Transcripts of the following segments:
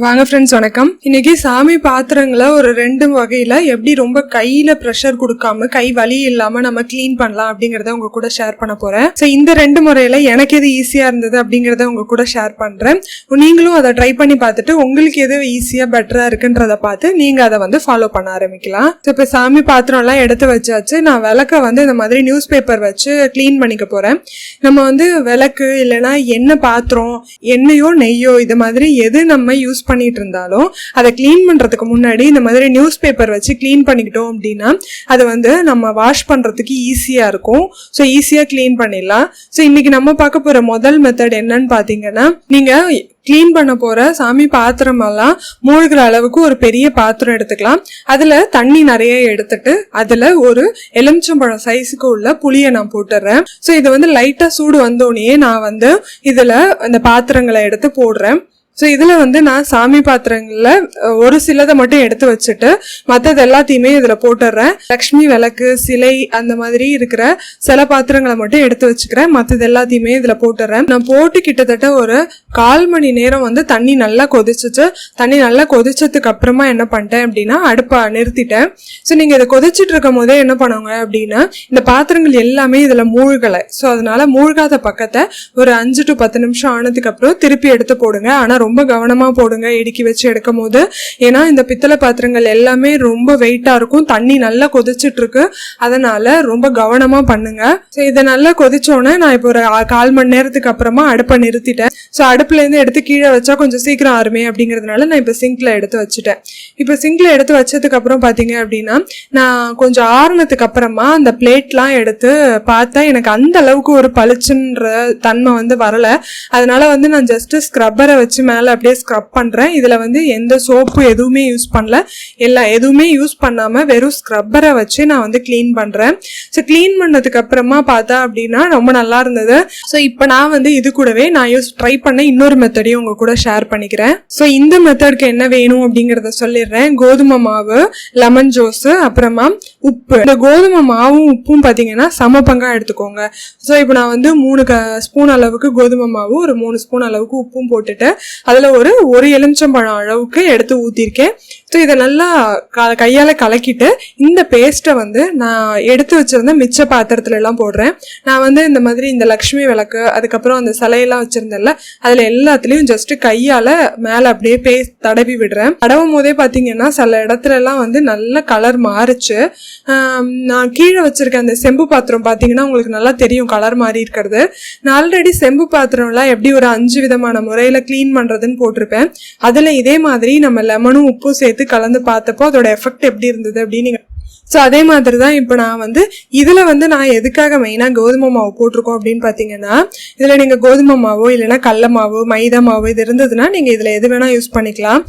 வாங்க ஃப்ரெண்ட்ஸ், வணக்கம். இன்னைக்கு சாமி பாத்திரங்களை ஒரு 2 வகையில எப்படி ரொம்ப கையில ப்ரெஷர் கொடுக்காம கை வலி இல்லாம நம்ம கிளீன் பண்ணலாம் அப்படிங்கறத உங்க கூட ஷேர் பண்ண போறேன். ஸோ இந்த 2 முறையில எனக்கு எது ஈஸியா இருந்தது அப்படிங்கறத உங்க கூட ஷேர் பண்றேன். நீங்களும் அதை ட்ரை பண்ணி பார்த்துட்டு உங்களுக்கு எது ஈஸியா பெட்டரா இருக்குன்றத பார்த்து நீங்க அதை ஃபாலோ பண்ண ஆரம்பிக்கலாம். ஸோ இப்போ சாமி பாத்திரம் எல்லாம் எடுத்து வச்சாச்சு. நான் விளக்க இந்த மாதிரி நியூஸ் பேப்பர் வச்சு கிளீன் பண்ணிக்க போறேன். நம்ம விளக்கு இல்லைன்னா எண்ணெய் பாத்திரம், எண்ணெயோ நெய்யோ இது மாதிரி எது நம்ம யூஸ் பண்ணிட்டு இருந்தாலும் அதை கிளீன் பண்றதுக்கு முன்னாடி இந்த மாதிரி நியூஸ் பேப்பர் வச்சு கிளீன் பண்ணிக்கிட்டோம் அப்படின்னா அது நம்ம வாஷ் பண்றதுக்கு ஈஸியா இருக்கும். ஸோ ஈஸியா கிளீன் பண்ணிடலாம். ஸோ இன்னைக்கு நம்ம பார்க்க போற முதல் மெத்தட் என்னன்னு பாத்தீங்கன்னா, நீங்க கிளீன் பண்ண போற சாமி பாத்திரம் எல்லாம் மூழ்கிற அளவுக்கு ஒரு பெரிய பாத்திரம் எடுத்துக்கலாம். அதுல தண்ணி நிறைய எடுத்துட்டு அதுல ஒரு எலுமிச்சம்பழம் சைஸுக்கு உள்ள புளியை நான் போட்டுறேன். ஸோ இது லைட்டா சூடு வந்தோடனே நான் இதுல அந்த பாத்திரங்களை எடுத்து போடுறேன். ஸோ இதில் நான் சாமி பாத்திரங்களில் ஒரு சிலதை மட்டும் எடுத்து வச்சுட்டு மற்றது எல்லாத்தையுமே இதில் போட்டுடுறேன். லக்ஷ்மி விளக்கு, சிலை அந்த மாதிரி இருக்கிற சில பாத்திரங்களை மட்டும் எடுத்து வச்சுக்கிறேன். மற்றது எல்லாத்தையுமே இதில் போட்டுடுறேன். நான் போட்டு கிட்டத்தட்ட ஒரு 1/4 மணி நேரம் தண்ணி நல்லா கொதிச்சிச்சு. தண்ணி நல்லா கொதிச்சதுக்கு அப்புறமா என்ன பண்ணிட்டேன் அப்படின்னா அடுப்பை நிறுத்திட்டேன். ஸோ நீங்கள் இதை கொதிச்சுட்டு இருக்கும் போதே என்ன பண்ணுவாங்க அப்படின்னா, இந்த பாத்திரங்கள் எல்லாமே இதில் மூழ்கலை. ஸோ அதனால மூழ்காத பக்கத்தை ஒரு 5 to 10 நிமிஷம் ஆனதுக்கு அப்புறம் திருப்பி எடுத்து போடுங்க. ஆனால் ரொம்ப கவனமா போடுங்க இடுக்கி வச்சு எடுக்கும் போது. ஏன்னா இந்த பித்தளை பாத்திரங்கள் எல்லாமே ரொம்ப வெயிட்டா இருக்கும். தண்ணி நல்லா கொதிச்சுட்டு இருக்கு. அதனால ரொம்ப கவனமா பண்ணுங்க. ஸோ இதை நல்லா கொதிச்சோன்னே நான் இப்போ ஒரு 1/4 மணி நேரத்துக்கு அப்புறமா அடுப்பை நிறுத்திட்டேன். ஸோ அடுப்புல இருந்து எடுத்து கீழே வச்சா கொஞ்சம் சீக்கிரம் ஆறுமே அப்படிங்கிறதுனால நான் இப்போ சிங்க்ல எடுத்து வச்சுட்டேன். இப்போ சிங்க்ல எடுத்து வச்சதுக்கு அப்புறம் பாத்தீங்க அப்படின்னா, நான் கொஞ்சம் ஆறுனதுக்கு அப்புறமா அந்த பிளேட்லாம் எடுத்து பார்த்தா எனக்கு அந்த அளவுக்கு ஒரு பளிச்சுன்ற தன்மை வரல. அதனால நான் ஜஸ்ட் ஸ்க்ரப்பரை வச்சு மேல அப்படியே ஸ்க்ரப் பண்றேன். இதுல எந்த சோப்பு எதுவுமே யூஸ் பண்ணல. எதுவுமே யூஸ் பண்ணாம வெறும் ஸ்க்ரப்பரை வச்சு நான் கிளீன் பண்றேன். ஸோ கிளீன் பண்ணதுக்கு அப்புறமா பார்த்தா அப்படின்னா ரொம்ப நல்லா இருந்தது. ஸோ இப்போ நான் இது கூடவே நான் ட்ரை பண்ண இன்னொரு மெத்தடையும் உங்க கூட ஷேர் பண்ணிக்கிறேன். ஸோ இந்த மெத்தடுக்கு என்ன வேணும் அப்படிங்கறத சொல்லிடுறேன். கோதுமை மாவு, லெமன் ஜூஸ், அப்புறமா உப்பு. இந்த கோதுமை மாவும் உப்பும் பாத்தீங்கன்னா சம பங்கா எடுத்துக்கோங்க. ஸோ இப்போ நான் 3 ஸ்பூன் அளவுக்கு கோதுமை மாவு, ஒரு 3 ஸ்பூன் அளவுக்கு உப்பும் போட்டுட்டு அதுல ஒரு எலுமிச்சம்பழம் அளவுக்கு எடுத்து ஊத்திருக்கேன். ஸோ இதை நல்லா கையால கலக்கிட்டு இந்த பேஸ்ட்டை நான் எடுத்து வச்சிருந்த மிச்ச பாத்திரத்துல எல்லாம் போடுறேன். நான் இந்த மாதிரி இந்த லக்ஷ்மி விளக்கு, அதுக்கப்புறம் அந்த சிலையெல்லாம் வச்சிருந்தேன்ல, அதுல எல்லாத்துலயும் ஜஸ்ட் கையால மேல அப்படியே பேஸ்ட் தடவி விடுறேன். தடவும் போதே பாத்தீங்கன்னா சில இடத்துல எல்லாம் நல்ல கலர் மாறுச்சு. நான் கீழே வச்சிருக்க அந்த செம்பு பாத்திரம் பாத்தீங்கன்னா உங்களுக்கு நல்லா தெரியும் கலர் மாறி இருக்கிறது. நான் ஆல்ரெடி செம்பு பாத்திரம் எல்லாம் எப்படி ஒரு 5 விதமான முறையில கிளீன் பண்றதுன்னு போட்டிருப்பேன். அதுல இதே மாதிரி நம்ம லெமனும் உப்பும் சேர்த்து கலந்து பார்த்தப்போ அதோட எஃபெக்ட் எப்படி இருந்தது அப்படின்னு. ஸோ அதே மாதிரி தான் இப்போ நான் இதில் நான் எதுக்காக மெயினாக கோதுமை மாவு போட்டிருக்கோம் அப்படின்னு பார்த்தீங்கன்னா, இதில் நீங்கள் கோதுமை மாவோ இல்லைன்னா கடல மாவு, மைதா மாவு இது இருந்ததுன்னா நீங்கள் இதில் எது வேணால் யூஸ் பண்ணிக்கலாம்.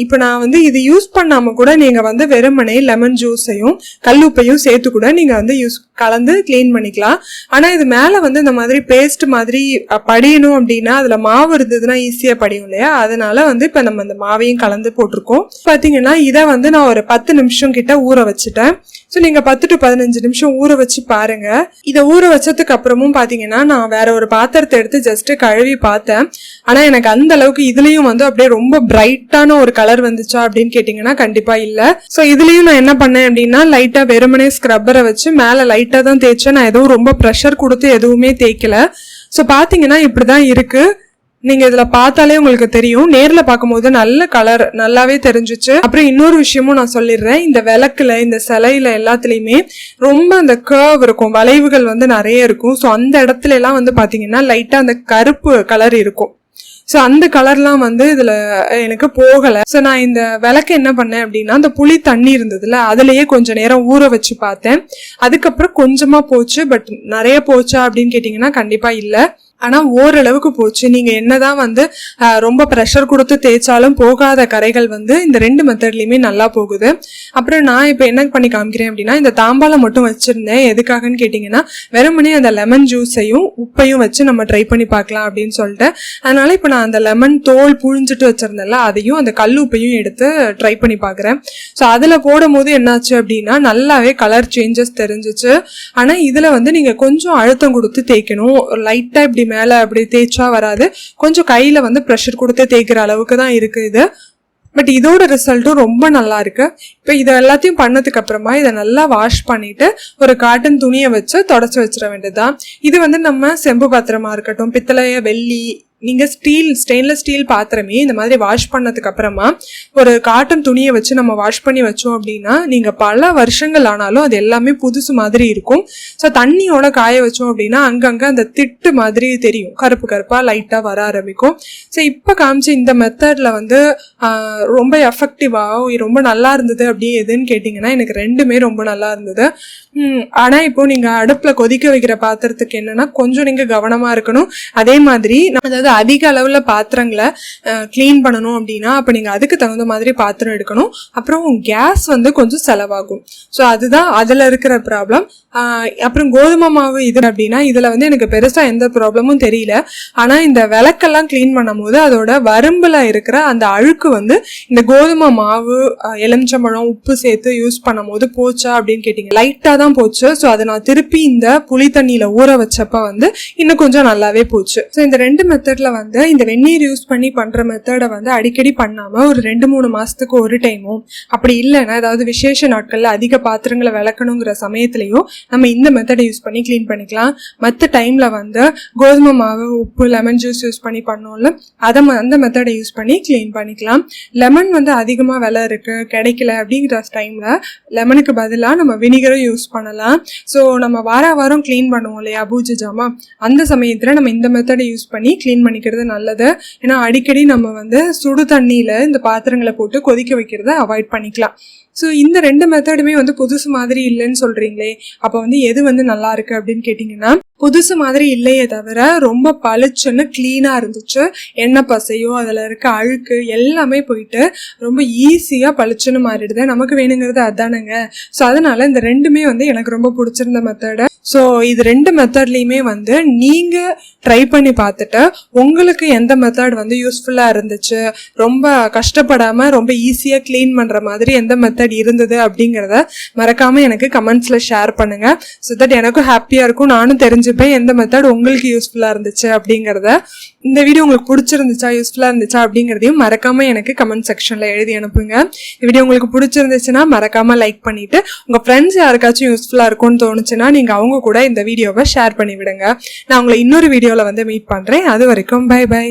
இப்போ நான் இது யூஸ் பண்ணாமல் கூட நீங்கள் வெறுமனே லெமன் ஜூஸையும் கல்லுப்பையும் சேர்த்து கூட நீங்கள் கலந்து கிளீன் பண்ணிக்கலாம். ஆனால் இது மேலே இந்த மாதிரி பேஸ்ட் மாதிரி படியணும் அப்படின்னா அதில் மாவு இருந்ததுன்னா ஈஸியாக படியும் இல்லையா? அதனால இப்போ நம்ம அந்த மாவையும் கலந்து போட்டிருக்கோம். பார்த்தீங்கன்னா இதை நான் ஒரு 10 நிமிஷம் கிட்ட ஊற வச்சுட்டேன். ஸோ நீங்க 10 to 15 நிமிஷம் ஊற வச்சு பாருங்க. இதை ஊற வச்சதுக்கு அப்புறமும் பாத்தீங்கன்னா நான் வேற ஒரு பாத்திரத்தை எடுத்து ஜஸ்ட் கழுவி பார்த்தேன். ஆனா எனக்கு அந்த அளவுக்கு இதுலயும் அப்படியே ரொம்ப பிரைட்டான ஒரு கலர் வந்துச்சா அப்படின்னு கேட்டீங்கன்னா கண்டிப்பா இல்ல. ஸோ இதுலயும் நான் என்ன பண்ணேன் அப்படின்னா, லைட்டா வெறுமனே ஸ்க்ரப்பரை வச்சு மேல லைட்டா தான் தேய்ச்சேன். நான் எதுவும் ரொம்ப ப்ரெஷர் கொடுத்து எதுவுமே தேய்க்கல. ஸோ பாத்தீங்கன்னா இப்படிதான் இருக்கு. நீங்க இதுல பார்த்தாலே உங்களுக்கு தெரியும். நேர்ல பார்க்கும்போது நல்ல கலர் நல்லாவே தெரிஞ்சிச்சு. அப்புறம் இன்னொரு விஷயமும் நான் சொல்லிடுறேன். இந்த விளக்குல, இந்த சிலையில எல்லாத்துலயுமே ரொம்ப அந்த கர்வ் இருக்கும், வளைவுகள் நிறைய இருக்கும். ஸோ அந்த இடத்துல எல்லாம் பாத்தீங்கன்னா லைட்டா அந்த கருப்பு கலர் இருக்கும். ஸோ அந்த கலர்லாம் இதுல எனக்கு போகலை. ஸோ நான் இந்த விளக்கு என்ன பண்ணேன் அப்படின்னா, அந்த புளி தண்ணி இருந்ததுல அதுலயே கொஞ்சம் நேரம் ஊற வச்சு பார்த்தேன். அதுக்கப்புறம் கொஞ்சமா போச்சு. பட் நிறைய போச்சா அப்படின்னு கேட்டீங்கன்னா கண்டிப்பா இல்லை. ஆனா ஓரளவுக்கு போச்சு. நீங்க என்னதான் ரொம்ப ப்ரெஷர் கொடுத்து தேய்ச்சாலும் போகாத கரைகள் இந்த 2 மெத்தட்லயுமே நல்லா போகுது. அப்புறம் நான் இப்ப என்ன பண்ணி காமிக்கிறேன் அப்படின்னா, இந்த தாம்பாலம் மட்டும் வச்சிருந்தேன். எதுக்காகன்னு கேட்டீங்கன்னா, வெறுமனே அந்த லெமன் ஜூஸையும் உப்பையும் வச்சு நம்ம ட்ரை பண்ணி பார்க்கலாம் அப்படின்னு சொல்லிட்டு, அதனால இப்ப நான் அந்த லெமன் தோல் புழிஞ்சிட்டு வச்சிருந்தேன்ல அதையும் அந்த கல் உப்பையும் எடுத்து ட்ரை பண்ணி பாக்குறேன். ஸோ அதுல போடும் போது என்னாச்சு அப்படின்னா நல்லாவே கலர் சேஞ்சஸ் தெரிஞ்சிச்சு. ஆனா இதுல நீங்க கொஞ்சம் அழுத்தம் கொடுத்து தேய்க்கணும். லைட்டா இப்படி மேலே அப்படி தேய்ச்சா வராது, கொஞ்சம் கையில் வந்து ப்ரெஷர் கொடுத்து தேய்க்கிற அளவுக்கு தான் இருக்குது இது. பட் இதோட ரிசல்ட்டும் ரொம்ப நல்லா இருக்கு. இப்போ இதை எல்லாத்தையும் பண்ணதுக்கு அப்புறமா இதை நல்லா வாஷ் பண்ணிட்டு ஒரு காட்டன் துணியை வச்சு தொடச்சி வச்சிட வேண்டியதுதான். இது வந்து நம்ம செம்பு பாத்திரமா இருக்கட்டும், பித்தளை, வெள்ளி, நீங்கள் ஸ்டெயின்லெஸ் ஸ்டீல் பாத்திரமே இந்த மாதிரி வாஷ் பண்ணதுக்கு அப்புறமா ஒரு காட்டன் துணியை வச்சு நம்ம வாஷ் பண்ணி வச்சோம் அப்படின்னா நீங்கள் பல வருஷங்கள் ஆனாலும் அது எல்லாமே புதுசு மாதிரி இருக்கும். ஸோ தண்ணியோட காய வச்சோம் அப்படின்னா அங்கங்கே அந்த திட்டு மாதிரி தெரியும், கருப்பு கருப்பாக லைட்டாக வர ஆரம்பிக்கும். ஸோ இப்போ காமிச்ச இந்த மெத்தடில் வந்து ரொம்ப எஃபெக்டிவாக ரொம்ப நல்லா இருந்தது அப்படி எதுன்னு கேட்டிங்கன்னா எனக்கு ரெண்டுமே ரொம்ப நல்லா இருந்தது. ஆனால் இப்போ நீங்கள் அடுப்பில் கொதிக்க வைக்கிற பாத்திரத்துக்கு என்னன்னா கொஞ்சம் நீங்கள் கவனமாக இருக்கணும். அதே மாதிரி அதாவது அதிக அளவில் பாத்திரங்களை கிளீன் பண்ணணும் அப்படின்னா அப்போ நீங்கள் அதுக்கு தகுந்த மாதிரி பாத்திரம் எடுக்கணும். அப்புறம் கேஸ் வந்து கொஞ்சம் செலவாகும். ஸோ அதுதான் அதில் இருக்கிற ப்ராப்ளம். அப்புறம் கோதுமை மாவு இது அப்படின்னா இதில் வந்து எனக்கு பெருசாக எந்த ப்ராப்ளமும் தெரியல. ஆனால் இந்த விளக்கெல்லாம் கிளீன் பண்ணும் போது அதோட வரம்பில் இருக்கிற அந்த அழுக்கு வந்து இந்த கோதுமை மாவு, எலுமிச்சம்பழம், உப்பு சேர்த்து யூஸ் பண்ணும் போது போச்சா அப்படின்னு கேட்டிங்க, லைட்டாக தான் போச்சு. ஸோ அதை நான் திருப்பி இந்த புளி தண்ணியில் ஊற வச்சப்ப வந்து இன்னும் கொஞ்சம் நல்லாவே போச்சு. ஸோ இந்த ரெண்டு மெத்தட்ல வந்து இந்த வெந்நீர் யூஸ் பண்ணி பண்ற மெத்தடை வந்து அடிக்கடி பண்ணாம ஒரு 2-3 மாசத்துக்கு ஒரு டைமும், அப்படி இல்லைன்னா ஏதாவது விசேஷ நாட்கள்ல அதிக பாத்திரங்களை விளக்கணுங்கிற சமயத்திலையும் நம்ம இந்த மெத்தடை யூஸ் பண்ணி கிளீன் பண்ணிக்கலாம். மற்ற டைம்ல வந்து கோதுமை மாவு, உப்பு, லெமன் ஜூஸ் யூஸ் பண்ணி பண்ணோம்ல அந்த மெத்தடை யூஸ் பண்ணி கிளீன் பண்ணிக்கலாம். லெமன் வந்து அதிகமாக விலை இருக்கு, கிடைக்கல அப்படிங்கிற டைம்ல லெமனுக்கு பதிலாக நம்ம வினிகரும் யூஸ் பண்ணலாம். ஸோ நம்ம வாரம் கிளீன் பண்ணுவோம் இல்லையா பூஜை ஜாமா, அந்த சமயத்தில் நம்ம இந்த மெத்தடை யூஸ் பண்ணி கிளீன் பண்ணிக்கிறது நல்லது. ஏன்னா அடிக்கடி நம்ம வந்து சுடு தண்ணியில இந்த பாத்திரங்களை போட்டு கொதிக்க வைக்கிறத அவாய்ட் பண்ணிக்கலாம். ஸோ இந்த ரெண்டு மெத்தடுமே வந்து புதுசு மாதிரி இல்லைன்னு சொல்றீங்களே, அப்போ வந்து எது வந்து நல்லா இருக்கு அப்படின்னு கேட்டிங்கன்னா புதுசு மாதிரி இல்லையே தவிர ரொம்ப பளிச்சுன்னு கிளீனாக இருந்துச்சு. எண்ணெய் பசையோ அதில் இருக்க அழுக்கு எல்லாமே போயிட்டு ரொம்ப ஈஸியாக பளிச்சுன்னு மாறிடுது. நமக்கு வேணுங்கிறது அதானுங்க. ஸோ அதனால இந்த ரெண்டுமே வந்து எனக்கு ரொம்ப பிடிச்சிருந்த மெத்தடு. ஸோ இது ரெண்டு மெத்தட்லேயுமே வந்து நீங்கள் ட்ரை பண்ணி பார்த்துட்டு உங்களுக்கு எந்த மெத்தட் வந்து யூஸ்ஃபுல்லாக இருந்துச்சு, ரொம்ப கஷ்டப்படாமல் ரொம்ப ஈஸியாக க்ளீன் பண்ணுற மாதிரி எந்த மெத்தட் இருந்தது அப்படிங்கிறத மறக்காமல் எனக்கு கமெண்ட்ஸில் ஷேர் பண்ணுங்கள். ஸோ தட் எனக்கும் ஹாப்பியாக இருக்கும், நானும் தெரிஞ்சுப்பேன் எந்த மெத்தட் உங்களுக்கு யூஸ்ஃபுல்லாக இருந்துச்சு அப்படிங்கிறத. இந்த வீடியோ உங்களுக்கு பிடிச்சிருந்துச்சா, யூஸ்ஃபுல்லாக இருந்துச்சா அப்படிங்கிறதையும் மறக்காமல் எனக்கு கமெண்ட் செக்ஷனில் எழுதி அனுப்புங்க. இந்த வீடியோ உங்களுக்கு பிடிச்சிருந்துச்சுன்னா மறக்காமல் லைக் பண்ணிவிட்டு உங்கள் ஃப்ரெண்ட்ஸ் யாருக்காச்சும் யூஸ்ஃபுல்லாக இருக்கும்னு தோணுச்சுன்னா நீங்கள் அவங்க கூட இந்த வீடியோவை ஷேர் பண்ணி விடுங்க. நான் உங்களை இன்னொரு வீடியோவில் வந்து மீட் பண்ணுறேன். அது வரைக்கும் பை பை.